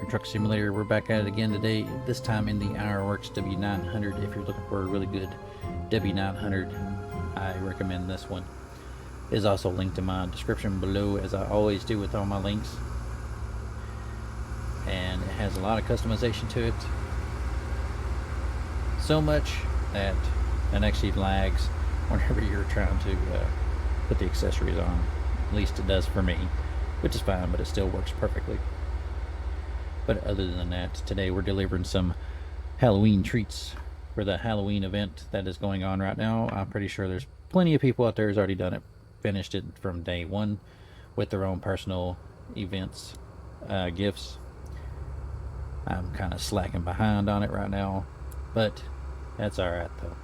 Truck Simulator. We're back at it again today, this time in the Ironwerx W900. If you're looking for a really good W900, I recommend this one. It is also linked in my description below, as I always do with all my links. And it has a lot of customization to it. So much that it actually lags whenever you're trying to put the accessories on. At least it does for me, which is fine, but it still works perfectly. But other than that, today we're delivering some Halloween treats for the Halloween event that is going on right now. I'm pretty sure there's plenty of people out there who's already done it, finished it from day one with their own personal events, gifts. I'm kind of slacking behind on it right now, but that's alright though.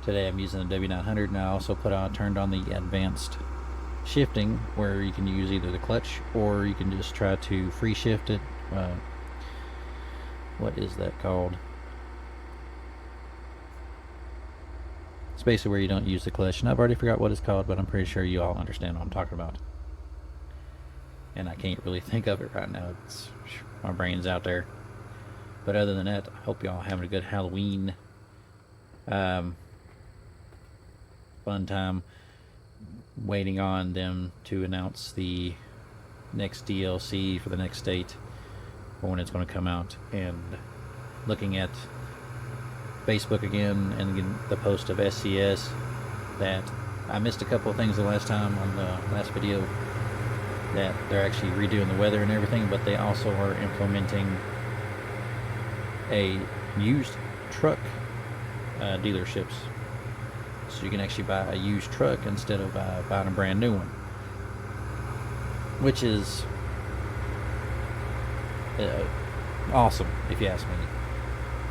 Today I'm using the W900, and I also turned on the advanced shifting, where you can use either the clutch or you can just try to free shift it. What is that called? It's basically where you don't use the clutch, and I've already forgot what it's called, but I'm pretty sure you all understand what I'm talking about. And I can't really think of it right now. My brain's out there. But other than that, I hope y'all having a good Halloween fun time, waiting on them to announce the next DLC for the next date, or when it's going to come out, and looking at Facebook again and again the post of SCS that I missed a couple of things the last time on the last video, that they're actually redoing the weather and everything, but they also are implementing a used truck dealerships. So you can actually buy a used truck instead of buying a brand new one, which is awesome if you ask me,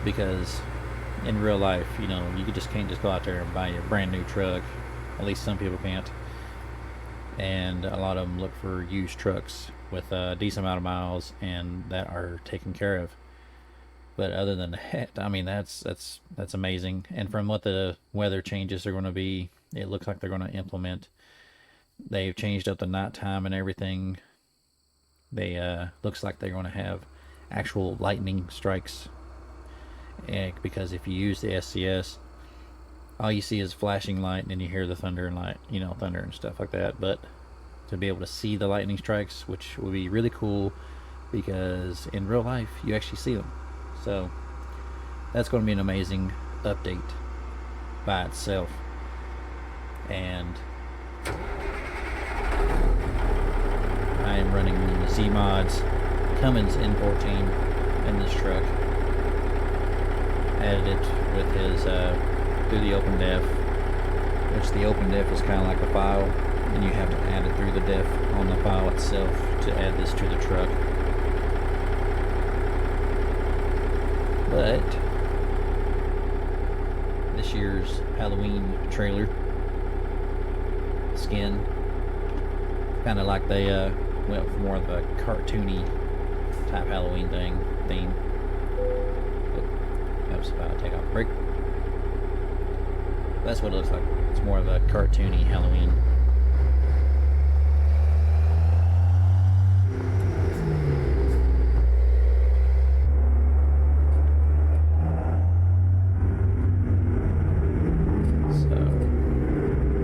because in real life, you know, you just can't just go out there and buy a brand new truck. At least some people can't, and a lot of them look for used trucks with a decent amount of miles and that are taken care of. But other than that, I mean, that's amazing. And from what the weather changes are going to be, it looks like they're going to implement. They've changed up the nighttime and everything. They looks like they're going to have actual lightning strikes. And because if you use the SCS, all you see is flashing light, and then you hear the thunder and light, you know, thunder and stuff like that. But to be able to see the lightning strikes, which will be really cool, because in real life you actually see them. So that's going to be an amazing update by itself. And I am running the Zeemods Cummins N14 in this truck. Added it with his through the OpenDef, which the OpenDef is kind of like a file, and you have to add it through the def on the file itself to add this to the truck. But this year's Halloween trailer skin, kind of like they went for more of a cartoony type Halloween theme. Oh, I was about to take off a break. That's what it looks like. It's more of a cartoony Halloween.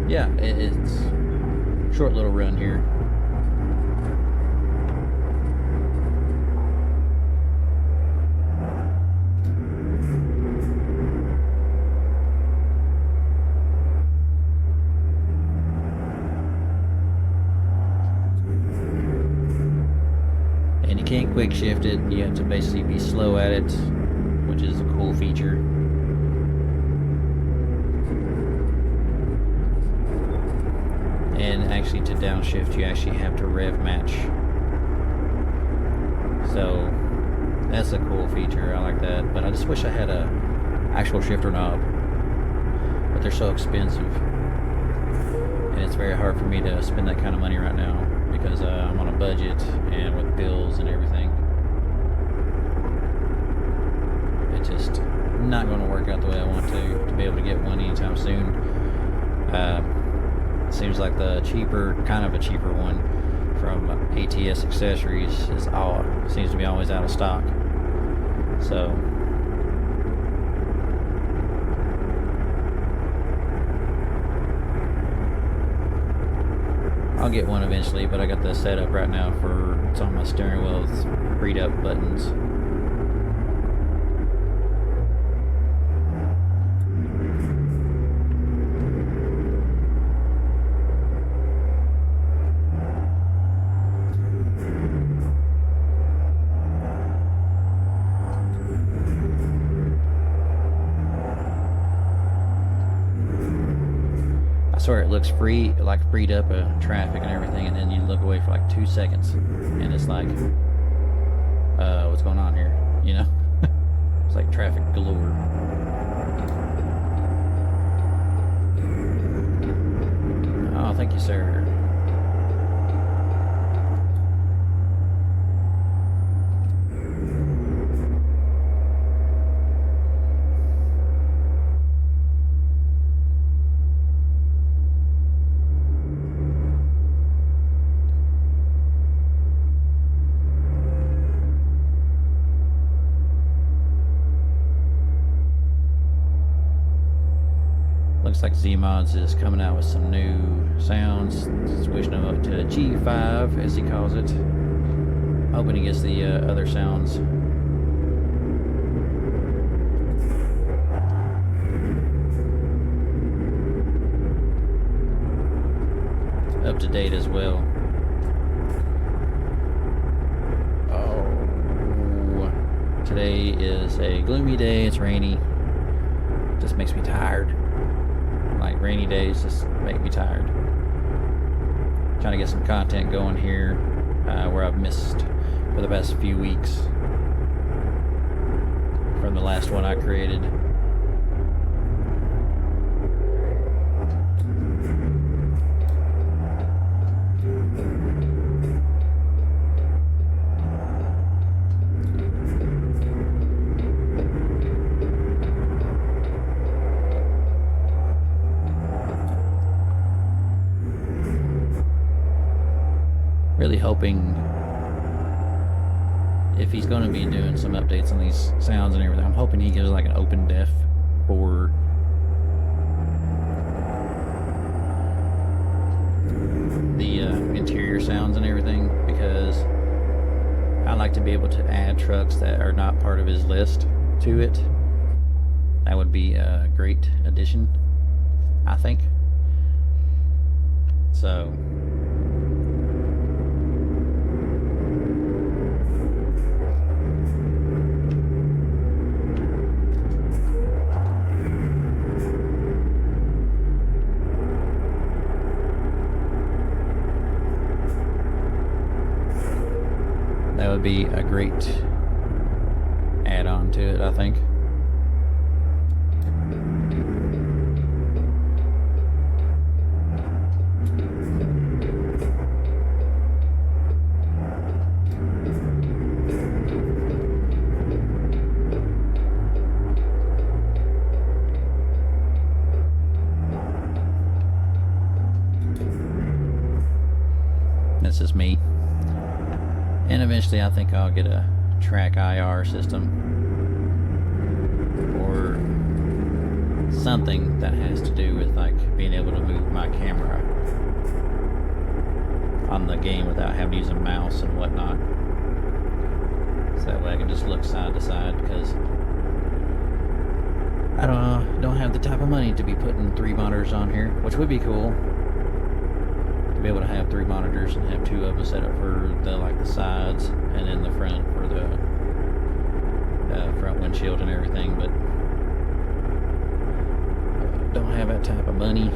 Yeah, it's a short little run here. And you can't quick shift it, you have to basically be slow at it, which is a cool feature. And actually, to downshift, you actually have to rev match. So that's a cool feature. I like that. But I just wish I had a actual shifter knob. But they're so expensive, and it's very hard for me to spend that kind of money right now, because I'm on a budget and with bills and everything. It's just not going to work out the way I want to be able to get one anytime soon. Seems like the cheaper, kind of a cheaper one from Ats Accessories seems to be always out of stock. So I'll get one eventually, but I got the setup right now for it's on my steering wheel with read up buttons. I swear it looks free, like freed up traffic and everything, and then you look away for like 2 seconds, and it's like, what's going on here? You know, it's like traffic galore. Oh, thank you, sir. Looks like Zeemods is coming out with some new sounds, switching them up to G5 as he calls it. Hoping he gets the other sounds up to date as well. Oh, today is a gloomy day. It's rainy. Just makes me tired. Like rainy days just make me tired. Trying to get some content going here where I've missed for the past few weeks from the last one I created. Really hoping, if he's going to be doing some updates on these sounds and everything, I'm hoping he gives like an open def for the interior sounds and everything, because I like to be able to add trucks that are not part of his list to it. That would be a great addition, I think. So that would be a great add-on to it, I think. This is me. And eventually I think I'll get a track IR system or something that has to do with like being able to move my camera on the game without having to use a mouse and whatnot. So that way I can just look side to side, because I don't have the type of money to be putting 3 monitors on here, which would be cool. Be able to have 3 monitors and have 2 of them set up for the sides, and then the front for the front windshield and everything, but don't have that type of money.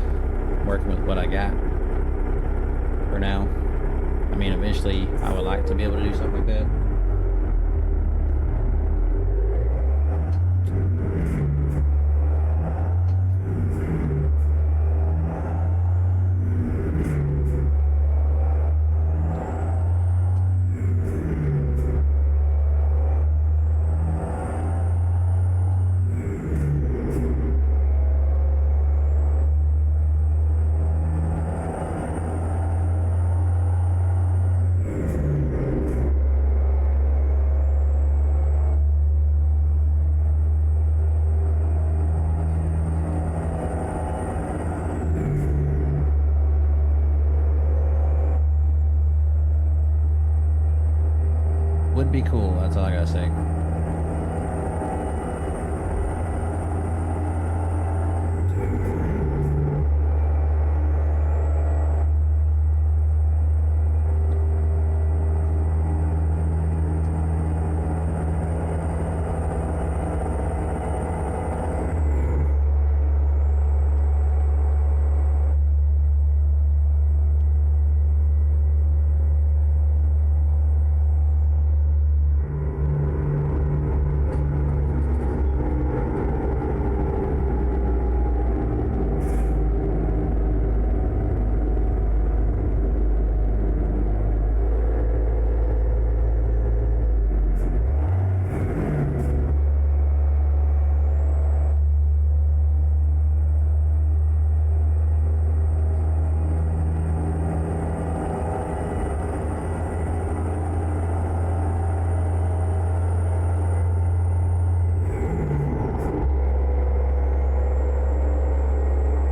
Working with what I got for now. I mean, eventually I would like to be able to do something like that. say.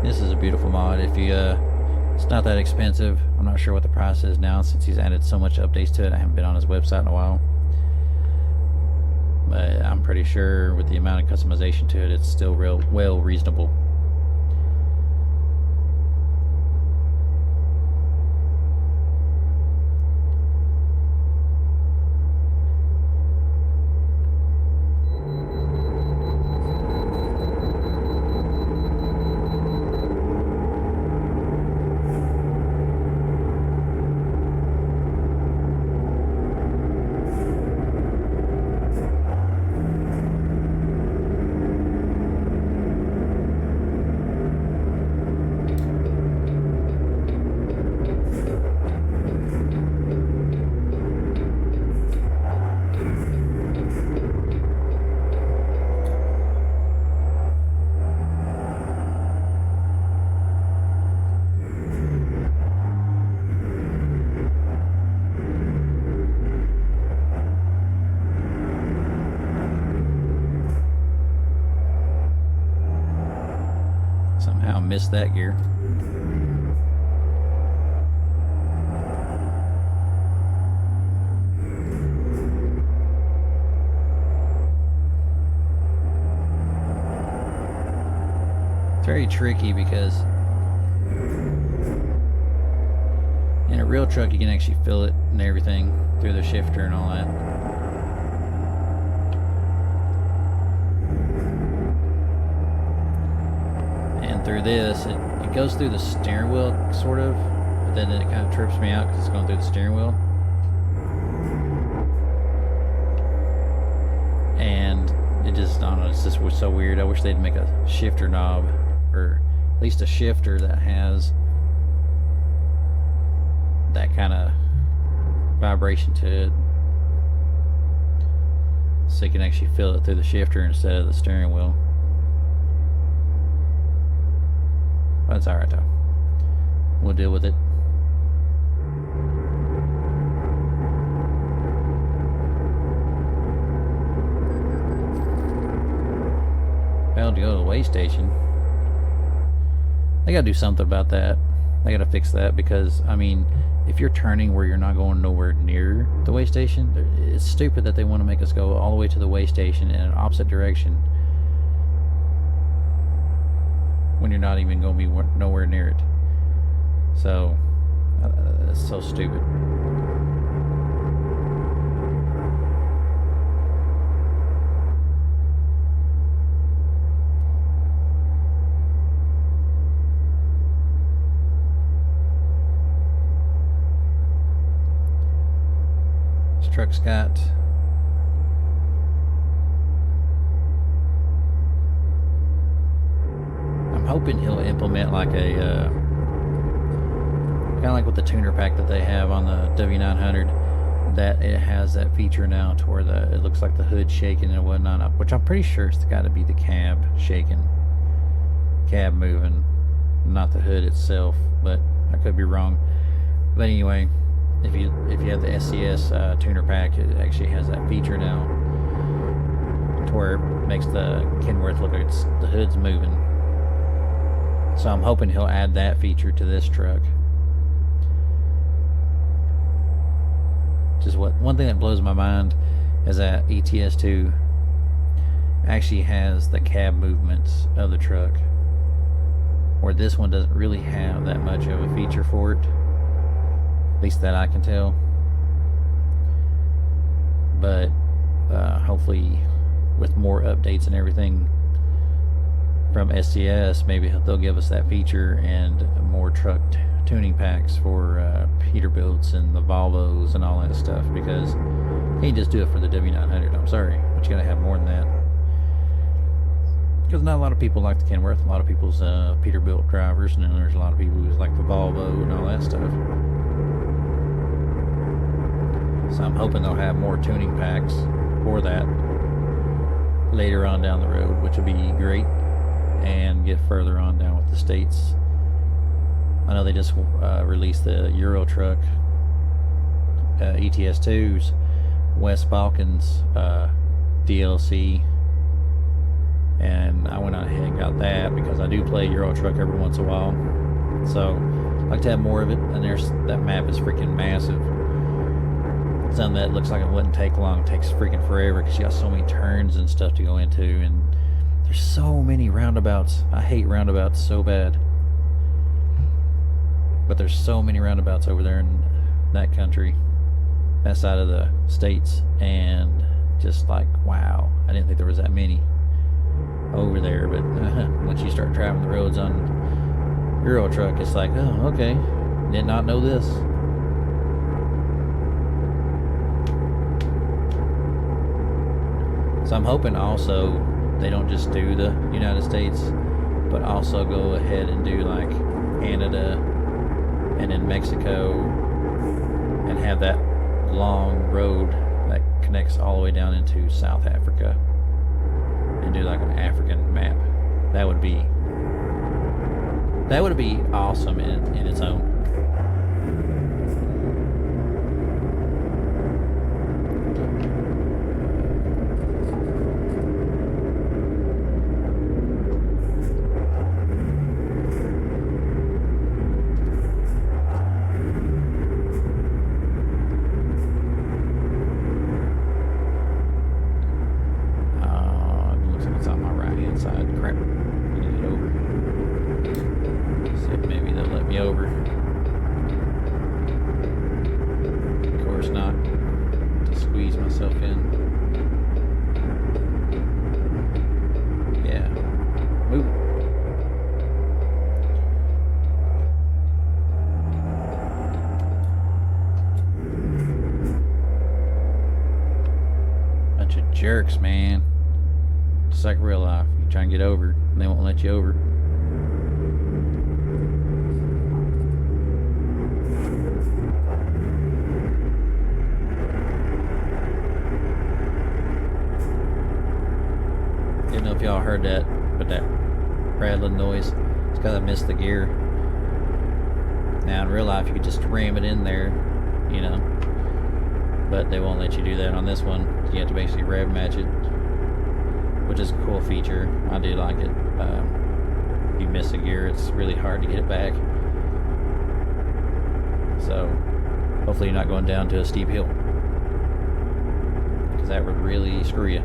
This is a beautiful mod. If you, it's not that expensive. I'm not sure what the price is now since he's added so much updates to it. I haven't been on his website in a while, but I'm pretty sure with the amount of customization to it, it's still well reasonable. Missed that gear. It's very tricky because in a real truck you can actually feel it and everything through the shifter and all that. Through this, it goes through the steering wheel, sort of, but then it kind of trips me out because it's going through the steering wheel. And it just, I don't know, it's just so weird. I wish they'd make a shifter knob, or at least a shifter that has that kind of vibration to it, so you can actually feel it through the shifter instead of the steering wheel. But it's alright though. We'll deal with it. Failed to go to the way station. They gotta do something about that. They gotta fix that because, I mean, if you're turning where you're not going nowhere near the way station, it's stupid that they want to make us go all the way to the way station in an opposite direction when you're not even going to be nowhere near it. So that's so stupid. This truck's got hoping he'll implement like a kind of like with the tuner pack that they have on the W900, that it has that feature now to where it looks like the hood shaking and whatnot, which I'm pretty sure it's got to be the cab shaking, cab moving, not the hood itself, but I could be wrong. But anyway, if you have the SCS tuner pack, it actually has that feature now to where it makes the Kenworth look like the hood's moving. So I'm hoping he'll add that feature to this truck. Just one thing that blows my mind is that ETS2 actually has the cab movements of the truck, where this one doesn't really have that much of a feature for it, at least that I can tell. But hopefully with more updates and everything from SCS, maybe they'll give us that feature and more truck tuning packs for Peterbilts and the Volvos and all that stuff, because you can't just do it for the W900. I'm sorry, but you gotta have more than that, because not a lot of people like the Kenworth. A lot of people's Peterbilt drivers, and then there's a lot of people who like the Volvo and all that stuff. So I'm hoping they'll have more tuning packs for that later on down the road, which would be great, and get further on down with the states. I know they just released the Euro truck ETS2's West Balkans DLC, and I went on ahead and got that because I do play Euro truck every once in a while, so I'd like to have more of it. And there's that map is freaking massive. Something that looks like it wouldn't take long, it takes freaking forever because you got so many turns and stuff to go into, and there's so many roundabouts. I hate roundabouts so bad, but there's so many roundabouts over there in that country, that side of the states, and just like, wow, I didn't think there was that many over there. But once you start traveling the roads on Euro truck, it's like, oh, okay, did not know this. So I'm hoping also they don't just do the United States, but also go ahead and do like Canada and then Mexico, and have that long road that connects all the way down into South Africa, and do like an African map. That would be awesome in its own. Jerks, man. Just like real life. You try and get over, and they won't let you over. Didn't know if y'all heard that, but that rattling noise, it's because I missed the gear. Now in real life, you could just ram it in there, you know, but they won't let you do that on this one. You have to basically rev match it, which is a cool feature. I do like it. If you miss a gear, it's really hard to get it back. So hopefully you're not going down to a steep hill, because that would really screw you.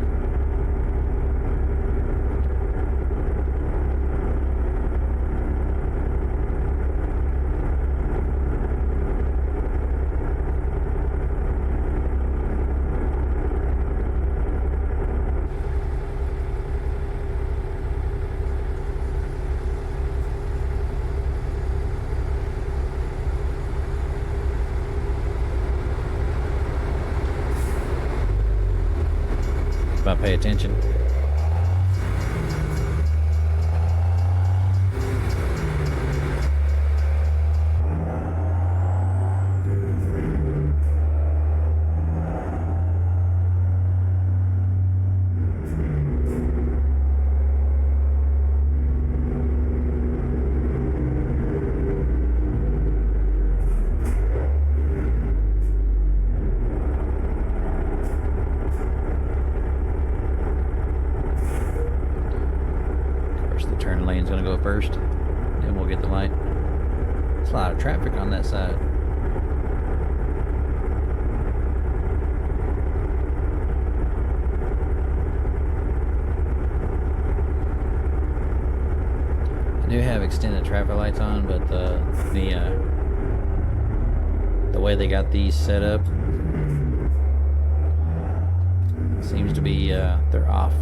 Pay attention. First, then we'll get the light. There's a lot of traffic on that side. do have extended traffic lights on, but the way they got these set up seems to be they're off.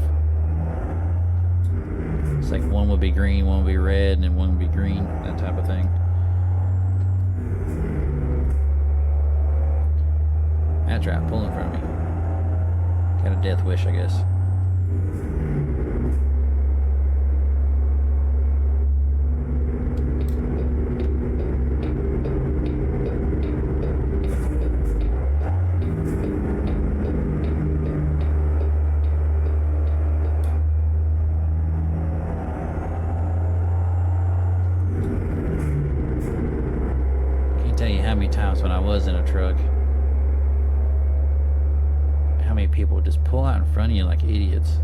It's like one would be green, one would be red, and one would be green, that type of thing. That's right, pull in front of me. Got a death wish, I guess. Can't tell you how many times when I was in a truck, how many people would just pull out in front of you like idiots.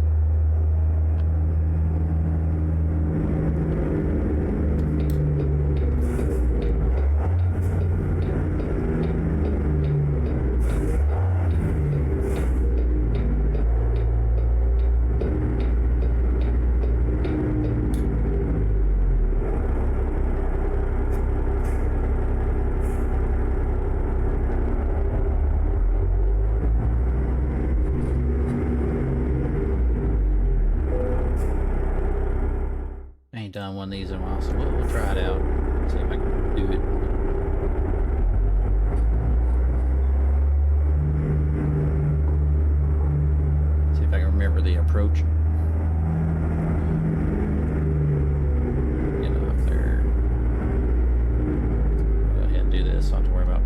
Done one of these in a while, so we'll try it out. See if I can do it. See if I can remember the approach. Get off there. Go ahead and do this, so I don't have to worry about.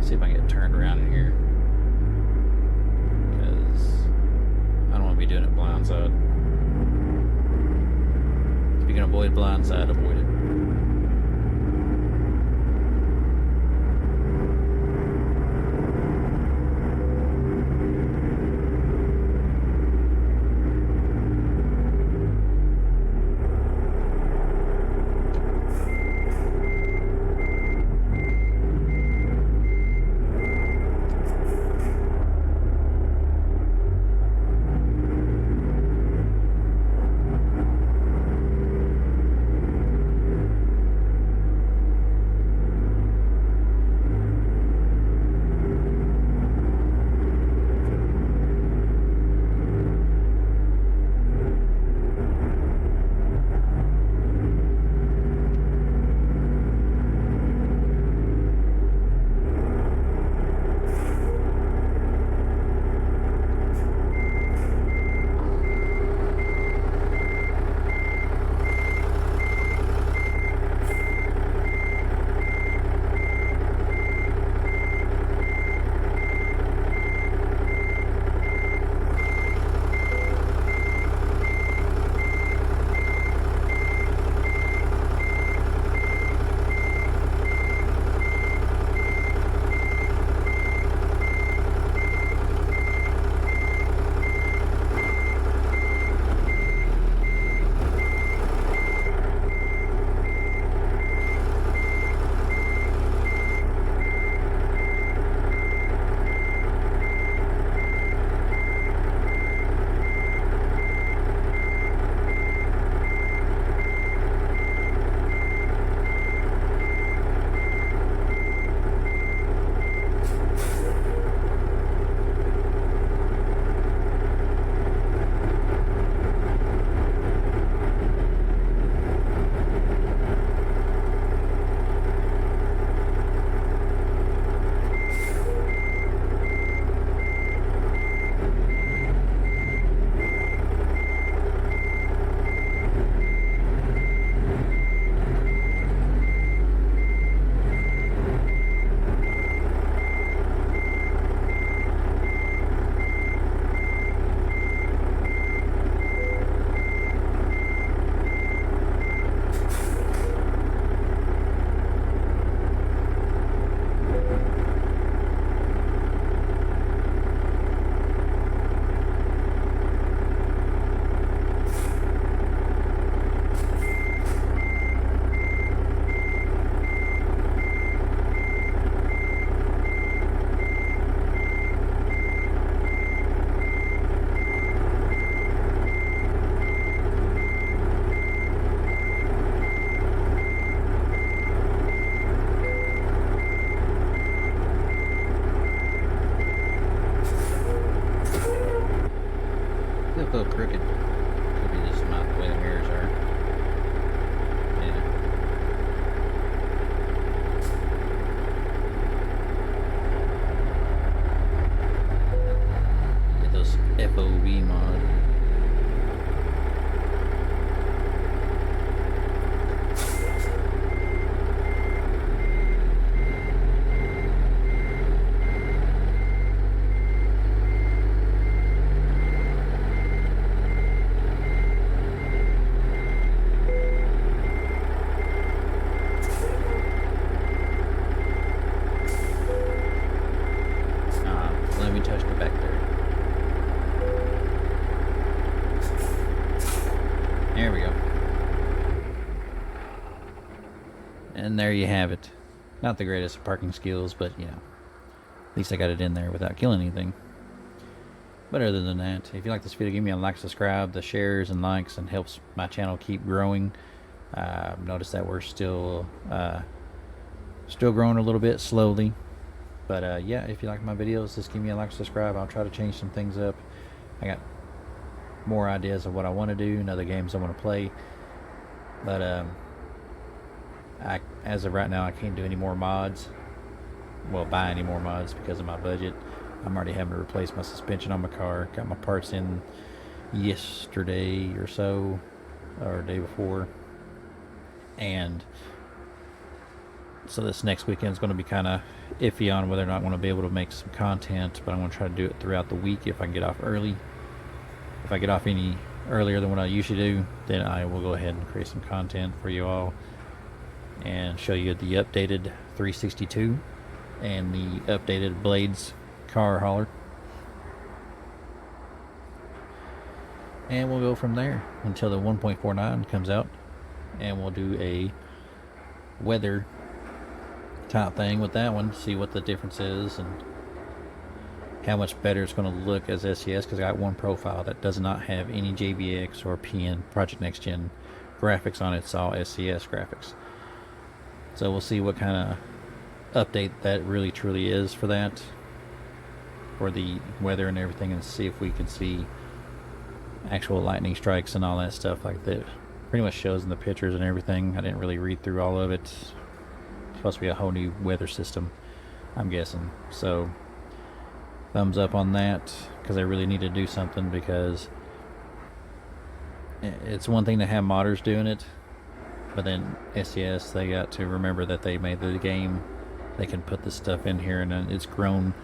See if I can get turned around in here, because I don't want to be doing it blindside. If you can avoid blindside, avoid it. a little crooked. Could be just not the way the mirrors are. Yeah. Get those FOV mod. Let me touch the back there. There we go. And there you have it. Not the greatest of parking skills, but you know, at least I got it in there without killing anything. But other than that, if you like this video, give me a like, subscribe, the shares and likes, and helps my channel keep growing. Notice that we're still growing a little bit slowly. But yeah, if you like my videos, just give me a like, subscribe. I'll try to change some things up. I got more ideas of what I want to do and other games I want to play. But as of right now, I can't do any more mods. Well, buy any more mods because of my budget. I'm already having to replace my suspension on my car. Got my parts in yesterday or so, or day before. And so this next weekend is going to be kind of iffy on whether or not I'm going to be able to make some content, but I'm going to try to do it throughout the week if I can get off early. If I get off any earlier than what I usually do, then I will go ahead and create some content for you all and show you the updated 362 and the updated Blades car hauler. And we'll go from there until the 1.49 comes out, and we'll do a weather type thing with that one, see what the difference is and how much better it's going to look as SES, because I got one profile that does not have any JBX or PN Project Next Gen graphics on it. It's all SCS graphics. So we'll see what kind of update that really truly is for that, for the weather and everything, and see if we can see actual lightning strikes and all that stuff like that. Pretty much shows in the pictures and everything. I didn't really read through all of it. It's supposed to be a whole new weather system, I'm guessing. So thumbs up on that, because I really need to do something, because it's one thing to have modders doing it, but then SES, they got to remember that they made the game. They can put this stuff in here, and it's grown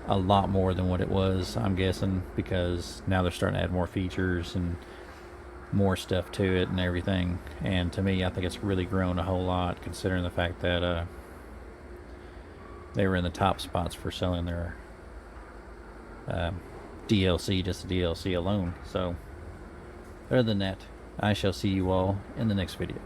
a lot more than what it was, I'm guessing, because now they're starting to add more features and more stuff to it and everything. And to me, I think it's really grown a whole lot, considering the fact that they were in the top spots for selling their DLC, just the DLC alone. So other than that, I shall see you all in the next video.